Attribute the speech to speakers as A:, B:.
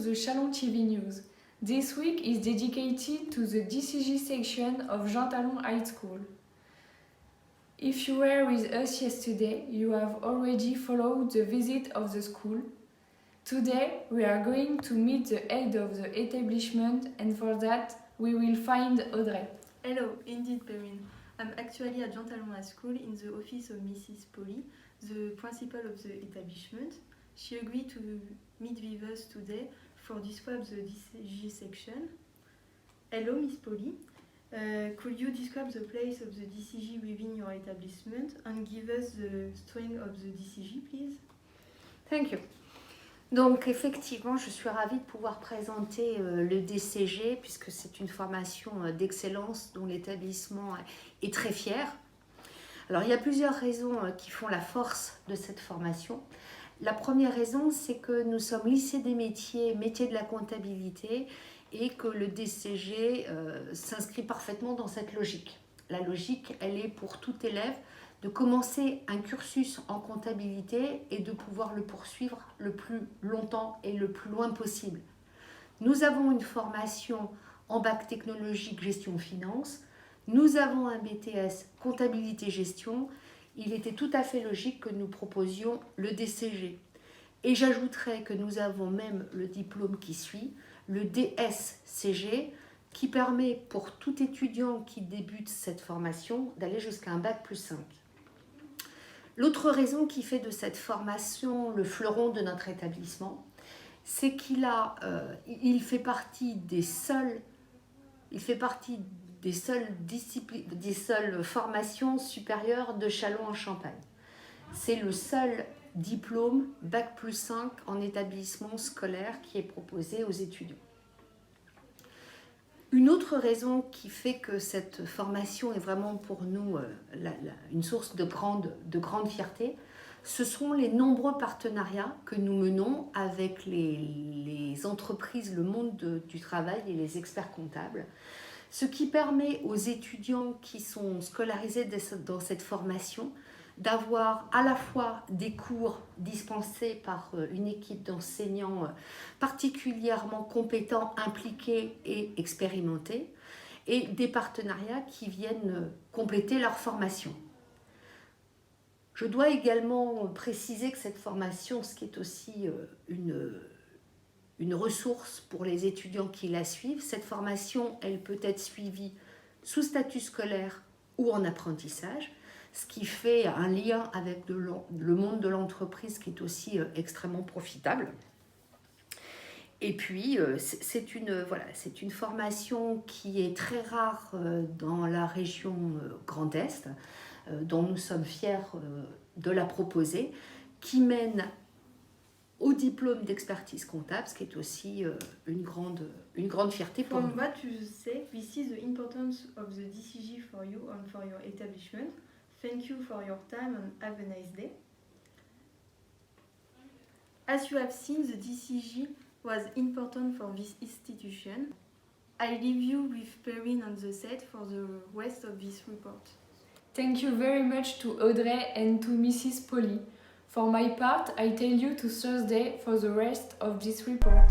A: the Chalon TV News. This week is dedicated to the DCG section of Jean Talon High School. If you were with us yesterday, you have already followed the visit of the school. Today, we are going to meet the head of the establishment, and for that, we will find Audrey.
B: Hello, indeed, Perrine. I'm actually at Jean Talon High School in the office of Mrs. Polly, the principal of the establishment. She agreed to meet with us today for describe the DCG section. Hello, Miss Polly. Could you describe the place of the DCG within your establishment and give us the strength of the DCG, please?
C: Thank you. Donc effectivement, je suis ravie de pouvoir présenter le DCG puisque c'est une formation d'excellence dont l'établissement est très fier. Alors il y a plusieurs raisons qui font la force de cette formation. La première raison, c'est que nous sommes lycée des métiers, métier de la comptabilité, et que le DCG s'inscrit parfaitement dans cette logique. La logique, elle est pour tout élève de commencer un cursus en comptabilité et de pouvoir le poursuivre le plus longtemps et le plus loin possible. Nous avons une formation en bac technologique gestion-finance, nous avons un BTS comptabilité-gestion. Il était tout à fait logique que nous proposions le DCG. Et j'ajouterais que nous avons même le diplôme qui suit, le DSCG, qui permet pour tout étudiant qui débute cette formation d'aller jusqu'à un bac plus 5. L'autre raison qui fait de cette formation le fleuron de notre établissement, c'est qu'il fait partie des seules formations supérieures de Châlons en Champagne. C'est le seul diplôme bac plus 5 en établissement scolaire qui est proposé aux étudiants. Une autre raison qui fait que cette formation est vraiment pour nous une source de grande fierté, ce sont les nombreux partenariats que nous menons avec les entreprises, le monde du travail et les experts comptables, ce qui permet aux étudiants qui sont scolarisés dans cette formation d'avoir à la fois des cours dispensés par une équipe d'enseignants particulièrement compétents, impliqués et expérimentés, et des partenariats qui viennent compléter leur formation. Je dois également préciser que cette formation, ce qui est aussi une ressource pour les étudiants qui la suivent, cette formation, elle peut être suivie sous statut scolaire ou en apprentissage, ce qui fait un lien avec le monde de l'entreprise qui est aussi extrêmement profitable. Et puis, c'est une formation qui est très rare dans la région Grand Est, dont nous sommes fiers de la proposer, qui mène au diplôme d'expertise comptable, ce qui est aussi une grande fierté pour nous.
B: From what you say, we see the importance of the DCG for you and for your establishment. Thank you for your time and have a nice day. As you have seen, the DCG was important for this institution. I leave you with Perrine on the set for the rest of this report.
A: Thank you very much to Audrey and to Mrs. Polly. For my part, I tell you to Thursday for the rest of this report.